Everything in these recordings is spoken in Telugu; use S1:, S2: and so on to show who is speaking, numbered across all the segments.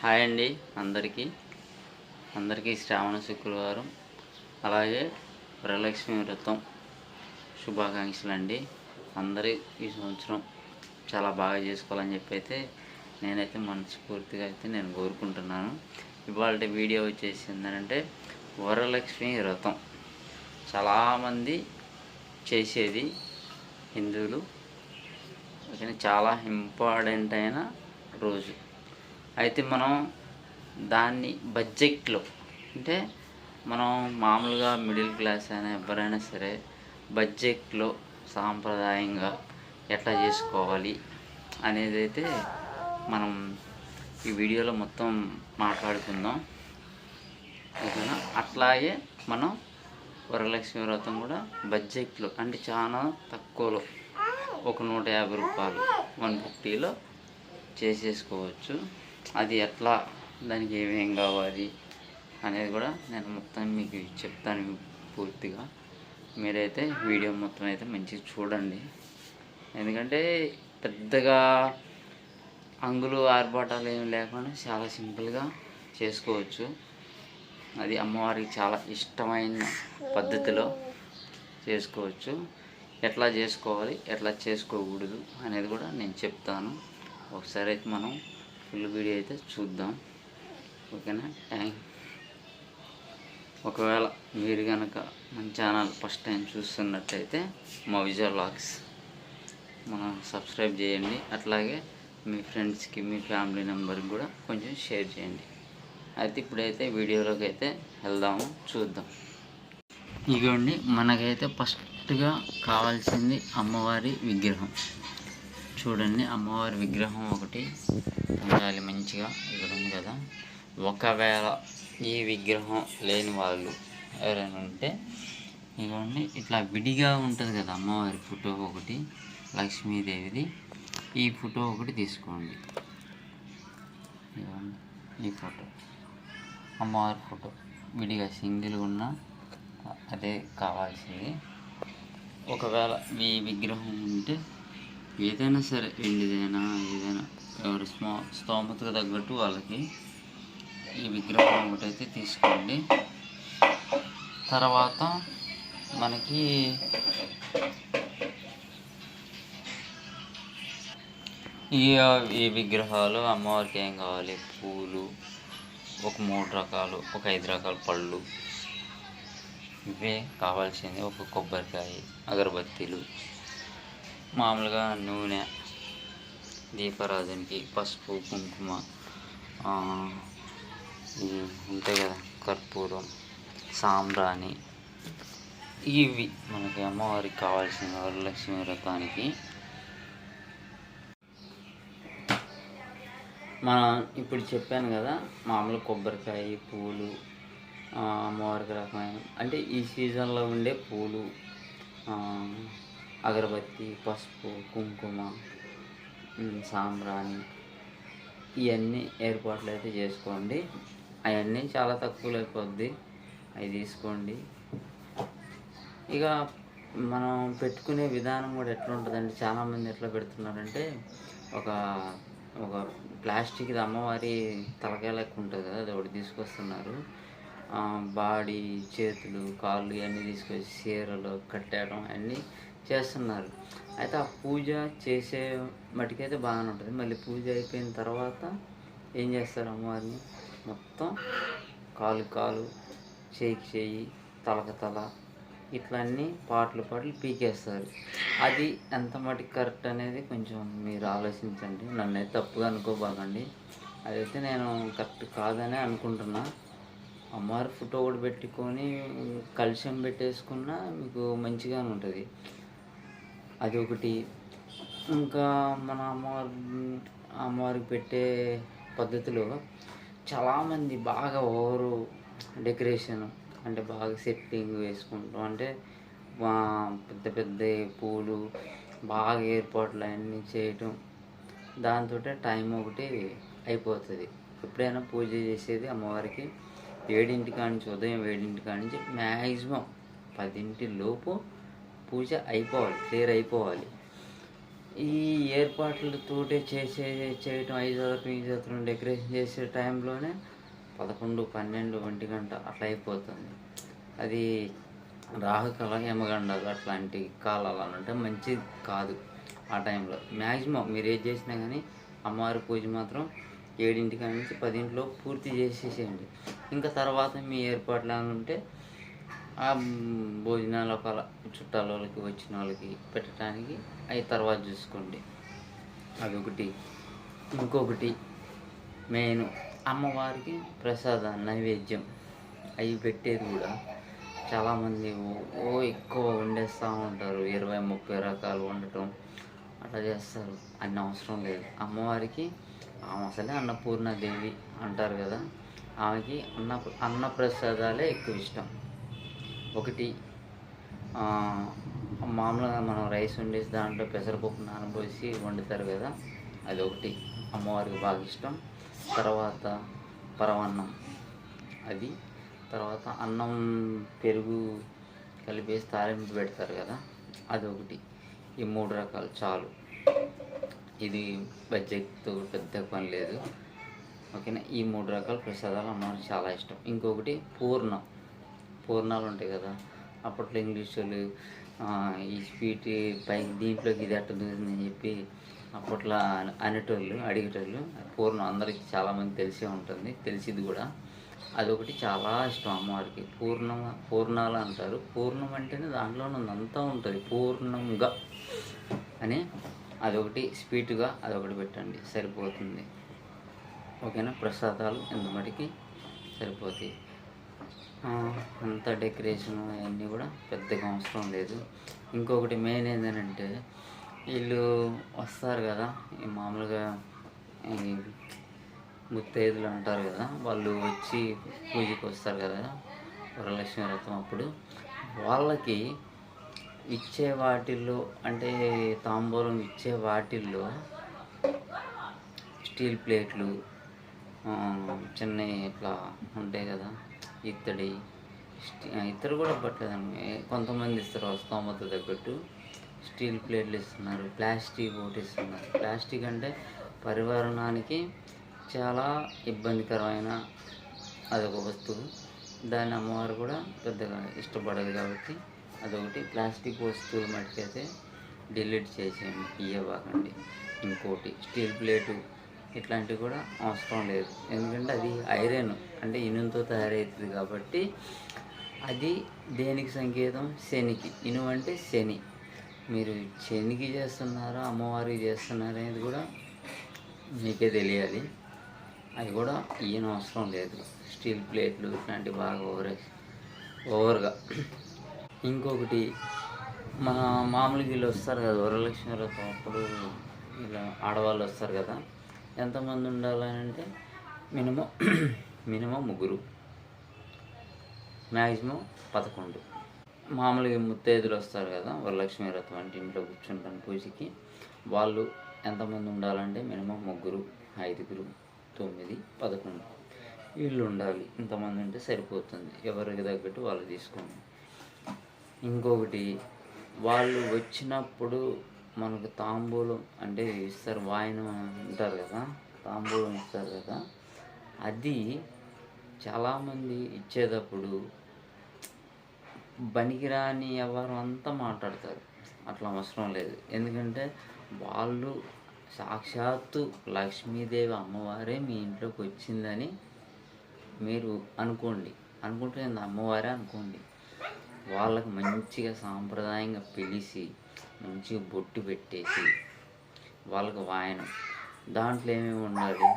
S1: హాయ్ అండి అందరికీ శ్రావణ శుక్రవారం అలాగే వరలక్ష్మి వ్రతం శుభాకాంక్షలు అండి. అందరూ ఈ సంవత్సరం చాలా బాగా చేసుకోవాలని చెప్పి అయితే నేనైతే మనస్ఫూర్తిగా అయితే నేను కోరుకుంటున్నాను. ఇవాళ వీడియో వచ్చేసి ఏంటంటే వరలక్ష్మి వ్రతం చాలామంది చేసేది హిందువులు, కానీ చాలా ఇంపార్టెంట్ అయిన రోజు. అయితే మనం దాన్ని బడ్జెట్లో, అంటే మనం మామూలుగా మిడిల్ క్లాస్ అయినా ఎవరైనా సరే బడ్జెట్లో సాంప్రదాయంగా ఎట్లా చేసుకోవాలి అనేది అయితే మనం ఈ వీడియోలో మొత్తం మాట్లాడుకుందాం, ఓకేనా. అట్లాగే మనం వరలక్ష్మి వ్రతం కూడా బడ్జెట్లో, అంటే చాలా తక్కువలో, ఒక 150 రూపాయలు 150లో చేసేసుకోవచ్చు. అది ఎట్లా, దానికి ఏమేం కావాలి అనేది కూడా నేను మొత్తం మీకు చెప్తాను పూర్తిగా. మీరైతే వీడియో మొత్తం అయితే మంచిగా చూడండి, ఎందుకంటే పెద్దగా అంగులు ఆర్భాటాలు ఏమి లేకుండా చాలా సింపుల్గా చేసుకోవచ్చు. అది అమ్మవారికి చాలా ఇష్టమైన పద్ధతిలో చేసుకోవచ్చు. ఎట్లా చేసుకోవాలి, ఎట్లా చేసుకోకూడదు అనేది కూడా నేను చెప్తాను. ఒకసారి అయితే మనం ఫుల్ వీడియో అయితే చూద్దాం, ఓకేనా. ఒకవేళ మీరు కనుక మన ఛానల్ ఫస్ట్ టైం చూస్తున్నట్టయితే మౌజా వ్లాగ్స్ మనం సబ్స్క్రైబ్ చేయండి. అట్లాగే మీ ఫ్రెండ్స్కి, మీ ఫ్యామిలీ మెంబర్కి కూడా కొంచెం షేర్ చేయండి. అయితే ఇప్పుడైతే వీడియోలోకి అయితే వెళ్దాము, చూద్దాం. ఇదిగోండి, మనకైతే ఫస్ట్గా కావాల్సింది అమ్మవారి విగ్రహం. చూడండి, అమ్మవారి విగ్రహం ఒకటి ఉండాలి మంచిగా. ఇక్కడ ఉంది కదా. ఒకవేళ ఈ విగ్రహం లేని వాళ్ళు ఎవరైనా ఉంటే ఇదిగోండి, ఇట్లా విడిగా ఉంటుంది కదా అమ్మవారి ఫోటో ఒకటి, లక్ష్మీదేవిది. ఈ ఫోటో ఒకటి తీసుకోండి. ఇదిగోండి, ఈ ఫోటో అమ్మవారి ఫోటో విడిగా సింగిల్గా ఉన్న అదే కావాల్సింది. ఒకవేళ ఈ విగ్రహం ఉంటే ఏదైనా సరే, ఎండిదైనా ఏదైనా, ఎవరి స్తోమతకు తగ్గట్టు వాళ్ళకి ఈ విగ్రహం ఒకటైతే తీసుకోండి. తర్వాత మనకి ఈ విగ్రహాలు అమ్మవారికి ఏం కావాలి, పూలు ఒక 3 రకాలు, ఒక 5 రకాల పళ్ళు, ఇవే కావాల్సింది. ఒక కొబ్బరికాయ, అగరబత్తీలు, మామూలుగా నూనె, దీపారాధనకి పసుపు, కుంకుమ, ఉంటాయి కదా, కర్పూరం, సాంబ్రాణి, ఇవి మనకి అమ్మవారికి కావాల్సిన వరలక్ష్మి వ్రతానికి. మనం ఇప్పుడు చెప్పాను కదా, మామూలు కొబ్బరికాయ, పూలు, అమ్మవారికి రకమైన, అంటే ఈ సీజన్లో ఉండే పూలు, అగరబత్తి, పసుపు, కుంకుమ, సాంబ్రాణి, ఇవన్నీ ఏర్పాట్లు అయితే చేసుకోండి. అవన్నీ చాలా తక్కువలో అయిపోద్ది, అవి తీసుకోండి. ఇక మనం పెట్టుకునే విధానం కూడా ఎట్లా ఉంటుందంటే, చాలామంది ఎట్లా పెడుతున్నారంటే, ఒక ఒక ప్లాస్టిక్ది అమ్మవారి తలకాయ లెక్క ఉంటుంది కదా, అది ఒకటి తీసుకొస్తున్నారు. బాడీ, చేతులు, కాళ్ళు ఇవన్నీ తీసుకొచ్చి చీరలు కట్టేయడం అన్నీ చేస్తున్నారు. అయితే ఆ పూజ చేసే మటుకైతే బాగానే ఉంటుంది. మళ్ళీ పూజ అయిపోయిన తర్వాత ఏం చేస్తారు, అమ్మవారిని మొత్తం కాలు, చేయికి చేయి, తలకు తల, ఇట్లా అన్నీ పాటలు పీకేస్తారు. అది ఎంత మటుకు కరెక్ట్ అనేది కొంచెం మీరు ఆలోచించండి. నన్నైతే తప్పుగా అనుకోబాకండి. అదైతే నేను కరెక్ట్ కాదనే అనుకుంటున్నా. అమ్మవారి ఫోటో కూడా పెట్టుకొని కలశం పెట్టేసుకున్నా మీకు మంచిగానే ఉంటుంది. అది ఒకటి. ఇంకా మన అమ్మవారికి పెట్టే పద్ధతిలో చాలామంది బాగా ఓవరు డెకరేషన్, అంటే బాగా సెట్టింగ్ వేసుకుంటాం, అంటే పెద్ద పెద్ద పూలు బాగా ఏర్పాట్లు అన్నీ చేయటం, దాంతో టైం ఒకటి అయిపోతుంది. ఎప్పుడైనా పూజ చేసేది అమ్మవారికి 7 కానించి, ఉదయం 7 కానించి మ్యాక్సిమం 10 లోపు పూజ అయిపోవాలి, క్లియర్ అయిపోవాలి. ఈ ఏర్పాట్లతోటే చేయటం 5 డెకరేషన్ చేసే టైంలోనే 11, 12, 1 గంట అట్లా అయిపోతుంది. అది రాహుకాలం, యమగండాలు అట్లాంటి కాలాలు అంటే మంచిది కాదు. ఆ టైంలో మ్యాక్సిమం మీరు ఏది చేసినా కానీ అమ్మవారి పూజ మాత్రం 7 నుంచి 10 పూర్తి చేసేసేయండి. ఇంకా తర్వాత మీ ఏర్పాట్లు ఏమైనా ఉంటే ఆ భోజనాలు ఒకవేళ చుట్టాల వాళ్ళకి వచ్చిన వాళ్ళకి పెట్టడానికి అవి తర్వాత చూసుకోండి. అవి ఒకటి. ఇంకొకటి మెయిన్ అమ్మవారికి ప్రసాదం నైవేద్యం అవి పెట్టేది కూడా చాలామంది ఎక్కువ వండేస్తూ ఉంటారు. 20-30 రకాలు వండటం అట్లా చేస్తారు. అన్ని అవసరం లేదు. అమ్మవారికి ఆమె అసలే అన్నపూర్ణాదేవి అంటారు కదా, ఆమెకి అన్న ప్రసాదాలే ఎక్కువ ఇష్టం. ఒకటి మామూలుగా మనం రైస్ వండేసి దాంట్లో పెసరపప్పు నానబోసి వండుతారు కదా, అది ఒకటి అమ్మవారికి బాగా ఇష్టం. తర్వాత పరమాన్నం, అది తర్వాత అన్నం పెరుగు కలిపేసి తాలింపు పెడతారు కదా, అది ఒకటి. ఈ 3 రకాలు చాలు. ఇది బడ్జెట్తో పెద్ద పని లేదు. ఓకేనా. ఈ 3 రకాల ప్రసాదాలు అమ్మవారికి చాలా ఇష్టం. ఇంకొకటి పూర్ణాలు ఉంటాయి కదా, అప్పట్లో ఇంగ్లీష్ వాళ్ళు ఈ స్వీట్ పైకి దీంట్లోకి ఇది అట్ట దూరిందని చెప్పి అప్పట్లో అడిగేటోళ్ళు. పూర్ణం అందరికీ చాలామంది తెలిసే ఉంటుంది, తెలిసింది కూడా. అదొకటి చాలా ఇష్టం అమ్మవారికి. పూర్ణాలు అంటారు. పూర్ణం అంటేనే దాంట్లోనే అంతా ఉంటుంది, పూర్ణంగా అని. అదొకటి స్వీట్గా అదొకటి పెట్టండి, సరిపోతుంది. ఓకేనా. ప్రసాదాలు ఎంత మటుకి సరిపోతాయి. అంత డెకరేషన్ అవన్నీ కూడా పెద్దగా అవసరం లేదు. ఇంకొకటి మెయిన్ ఏంటంటే వీళ్ళు వస్తారు కదా, ఈ మామూలుగా ఈ ముత్తైదులు అంటారు కదా, వాళ్ళు వచ్చి పూజకి వస్తారు కదా వరలక్ష్మి వ్రతం అప్పుడు, వాళ్ళకి ఇచ్చే వాటిల్లో అంటే తాంబూలం ఇచ్చే వాటిల్లో స్టీల్ ప్లేట్లు, చిన్న ఇట్లా ఉంటాయి కదా, ఇత్తడి కూడా పట్టలేదండి, కొంతమంది ఇస్తారు స్తోమత తగ్గట్టు. స్టీల్ ప్లేట్లు ఇస్తున్నారు, ప్లాస్టిక్ ఒకటి ఇస్తున్నారు. ప్లాస్టిక్ అంటే పర్యావరణానికి చాలా ఇబ్బందికరమైన అదొక వస్తువు. దాన్ని అమ్మవారు కూడా పెద్దగా ఇష్టపడదు కాబట్టి అదొకటి. ప్లాస్టిక్ వస్తువు మటుకైతే డిలీట్ చేసేయండి, ఇవ్వకండి. ఇంకోటి స్టీల్ ప్లేటు ఇట్లాంటివి కూడా అవసరం లేదు. ఎందుకంటే అది ఐరన్ అంటే ఇనుముతో తయారవుతుంది కాబట్టి అది దేనికి సంకేతం? శనికి. ఇనుము అంటే శని. మీరు శనికి చేస్తున్నారా అమ్మవారికి చేస్తున్నారా అనేది కూడా మీకే తెలియాలి. అది కూడా ఈయన అవసరం లేదు. స్టీల్ ప్లేట్లు ఇట్లాంటివి బాగా ఓవర్గా. ఇంకొకటి మన మామూలుగా వీళ్ళు వస్తారు కదా వరలక్ష్మి వ్రతం అప్పుడు, ఇలా ఆడవాళ్ళు వస్తారు కదా, ఎంతమంది ఉండాలని అంటే మినిమం 3, మ్యాక్సిమం 11. మామూలుగా ముత్తైదులు వస్తారు కదా వరలక్ష్మి వ్రతం అంటే ఇంట్లో కూర్చుంటాను పూజకి, వాళ్ళు ఎంతమంది ఉండాలంటే మినిమం 3, 5, 9, 11 వీళ్ళు ఉండాలి. ఇంతమంది ఉంటే సరిపోతుంది. ఎవరికి తగ్గట్టు వాళ్ళు తీసుకోండి. ఇంకొకటి వాళ్ళు వచ్చినప్పుడు మనకు తాంబూలం అంటే ఇస్తారు, వాయనం అంటారు కదా, తాంబూలం ఇస్తారు కదా, అది చాలామంది ఇచ్చేటప్పుడు బనికిరాని వ్యవహారం అంతా మాట్లాడతారు. అట్లా అవసరం లేదు. ఎందుకంటే వాళ్ళు సాక్షాత్తు లక్ష్మీదేవి అమ్మవారే మీ ఇంట్లోకి వచ్చిందని మీరు అనుకుంటే అమ్మవారే అనుకోండి. వాళ్ళకి మంచిగా సాంప్రదాయంగా పిలిచి మంచిగా బొట్టు పెట్టేసి వాళ్ళకి వాయనం, దాంట్లో ఏమేమి ఉండాలి?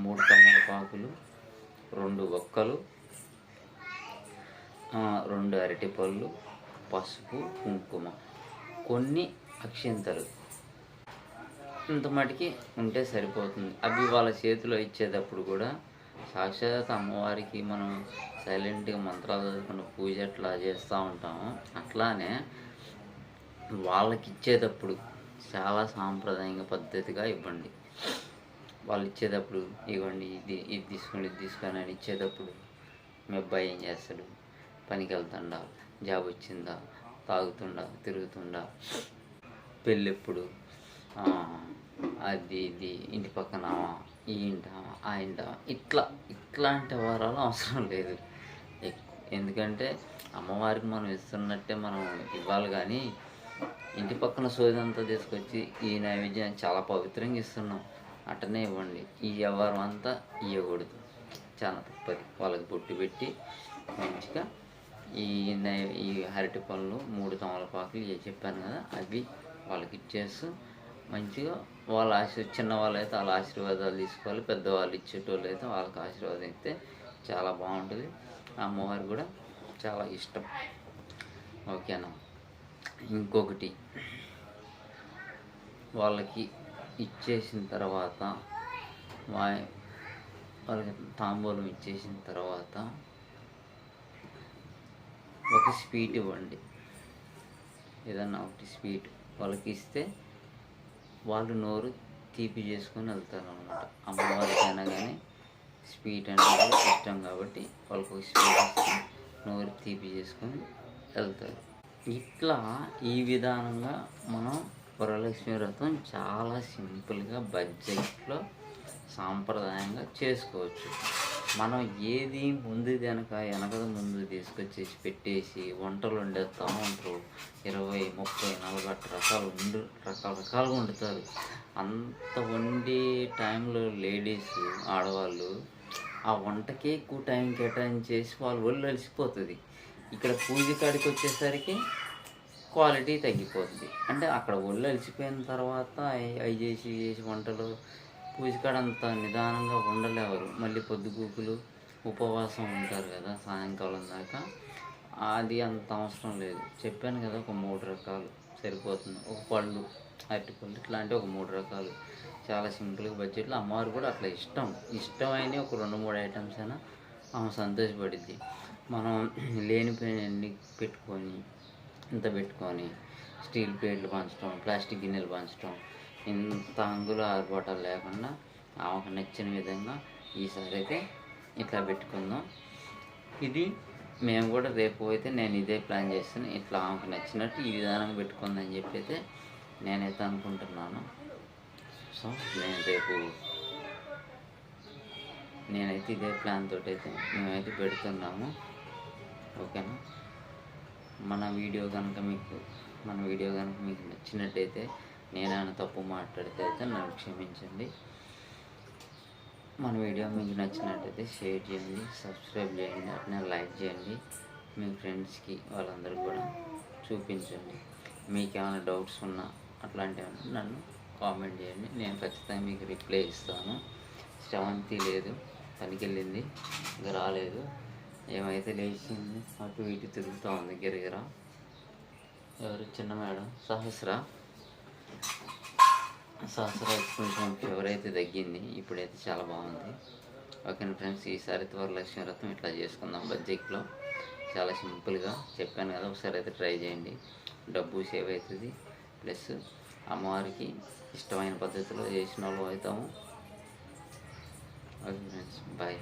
S1: 3 తమలపాకులు, 2 ఒక్కలు, 2 అరటిపళ్ళు, పసుపు, కుంకుమ, కొన్ని అక్షింతలు, ఇంత మటుకి ఉంటే సరిపోతుంది. అవి వాళ్ళ చేతిలో ఇచ్చేటప్పుడు కూడా సాక్షాత్ అమ్మవారికి మనం సైలెంట్గా మంత్రాలు చదువుకున్న పూజ ఎట్లా చేస్తూ ఉంటాము, అట్లానే వాళ్ళకి ఇచ్చేటప్పుడు చాలా సాంప్రదాయంగా పద్ధతిగా ఇవ్వండి. వాళ్ళు ఇచ్చేటప్పుడు ఇవ్వండి, ఇది తీసుకొని అని ఇచ్చేటప్పుడు మీ అబ్బాయి ఏం చేస్తాడు? పనికి వెళ్తుండా, జాబ్ వచ్చిందా, తాగుతుండా, తిరుగుతుండా, పెళ్ళెప్పుడు, ఆ, అది ఇది ఇంటి పక్కన ఈ ఇంట ఆ ఇంట ఇట్లా ఇట్లాంటి వరాలు అవసరం లేదు. ఎందుకంటే అమ్మవారికి మనం ఇస్తున్నట్టే మనం ఇవ్వాలి కానీ ఇంటి పక్కన సోదంతా తీసుకొచ్చి ఈ నైవేద్యాన్ని చాలా పవిత్రంగా ఇస్తున్నాం అట్టనే ఇవ్వండి. ఈ వ్యవహారం అంతా ఇవ్వకూడదు, చాలా తప్పది. వాళ్ళకి బొట్టు పెట్టి మంచిగా ఈ ఈ అరటి పళ్ళు 3 తమలపాకులు ఇవి చెప్పాను కదా, అవి వాళ్ళకి ఇచ్చేస్తూ మంచిగా వాళ్ళ చిన్నవాళ్ళు అయితే వాళ్ళ ఆశీర్వాదాలు తీసుకోవాలి, పెద్దవాళ్ళు ఇచ్చేటోళ్ళు అయితే వాళ్ళకి ఆశీర్వాదం ఇస్తే చాలా బాగుంటుంది. అమ్మవారు కూడా చాలా ఇష్టం. ఓకేనా. ఇంకొకటి, వాళ్ళకి ఇచ్చేసిన తర్వాత వాళ్ళకి తాంబూలం ఇచ్చేసిన తర్వాత ఒక స్వీట్ ఇవ్వండి. ఏదన్నా ఒకటి స్వీట్ వాళ్ళకి ఇస్తే వాళ్ళు నోరు తీపి చేసుకొని వెళ్తారు అనమాట. అమ్మవారికైనా కానీ స్వీట్ అంటే ఇష్టం కాబట్టి వాళ్ళకి ఒక స్వీట్ ఇస్తే నోరు తీపి చేసుకొని వెళ్తారు. ఇట్లా ఈ విధానంగా మనం వరలక్ష్మి వ్రతం చాలా సింపుల్గా బడ్జెట్లో సాంప్రదాయంగా చేసుకోవచ్చు. మనం ఏది ముందు వెనకద ముందు తీసుకొచ్చేసి పెట్టేసి వంటలు వండేస్తూ ఉంటారు. 20, 30, 40 రకాలుగా వండుతారు. అంత వండే టైంలో లేడీస్ ఆడవాళ్ళు ఆ వంటకే ఎక్కువ టైం కేటాయించేసి వాళ్ళు ఒళ్ళు అలసిపోతుంది. ఇక్కడ పూజ కాడికి వచ్చేసరికి క్వాలిటీ తగ్గిపోతుంది. అంటే అక్కడ ఒళ్ళు అలసిపోయిన తర్వాత అవి చేసి వంటలు పూజకాడ అంత నిదానంగా ఉండలేవారు. మళ్ళీ పొద్దుగూకులు ఉపవాసం ఉంటారు కదా సాయంకాలం దాకా, అది అంత అవసరం లేదు. చెప్పాను కదా, ఒక 3 రకాలు సరిపోతుంది. ఒక పళ్ళు, అరటిపళ్ళు ఇట్లాంటి ఒక 3 రకాలు చాలా సింపుల్గా బడ్జెట్లో. అమ్మవారు కూడా అట్లా ఇష్టమైన ఒక 2-3 ఐటమ్స్ అయినా ఆమె సంతోషపడిద్ది. మనం లేనిపోయినన్ని పెట్టుకొని ఇంత పెట్టుకొని స్టీల్ ప్లేట్లు పంచడం, ప్లాస్టిక్ గిన్నెలు పంచడం, ఇంత అంగుల ఆర్భాటాలు లేకుండా ఆమెకు నచ్చిన విధంగా ఈసారి అయితే ఇట్లా పెట్టుకుందాం. ఇది మేము కూడా రేపు అయితే నేను ఇదే ప్లాన్ చేస్తాను. ఇట్లా ఆమెకు నచ్చినట్టు ఈ విధానంగా పెట్టుకుందని చెప్పి అయితే నేనైతే అనుకుంటున్నాను. సో నేనైతే ఇదే ప్లాన్ తోటి అయితే మేమైతే పెడుతున్నాము. ఓకేనా. మన వీడియో కనుక మీకు నచ్చినట్టయితే, నేనైనా తప్పు మాట్లాడితే అయితే నన్ను క్షమించండి. మన వీడియో మీకు నచ్చినట్టయితే షేర్ చేయండి, సబ్స్క్రైబ్ చేయండి, అట్నే లైక్ చేయండి. మీ ఫ్రెండ్స్కి వాళ్ళందరికీ కూడా చూపించండి. మీకు ఏమైనా డౌట్స్ ఉన్నా అట్లాంటివి నన్ను కామెంట్ చేయండి. నేను ఖచ్చితంగా మీకు రిప్లై ఇస్తాను. శ్రవంతి లేదు, పనికి వెళ్ళింది, ఇంకా రాలేదు. ఏమైతే లేచింది అటు ఇటు తిరుగుతూ ఉంది గిరగిర. ఎవరు చిన్న మేడం సహస్ర కొంచెం ఫీవర్ అయితే తగ్గింది, ఇప్పుడైతే చాలా బాగుంది. ఓకేనా ఫ్రెండ్స్, ఈసారి వరలక్ష్మి వ్రతం ఇట్లా చేసుకుందాం బడ్జెట్లో. చాలా సింపుల్గా చెప్పాను కదా, ఒకసారి అయితే ట్రై చేయండి. డబ్బు సేవ్ అవుతుంది, ప్లస్ అమ్మవారికి ఇష్టమైన పద్ధతిలో చేసిన వాళ్ళు అవుతాము. Okay friends, bye.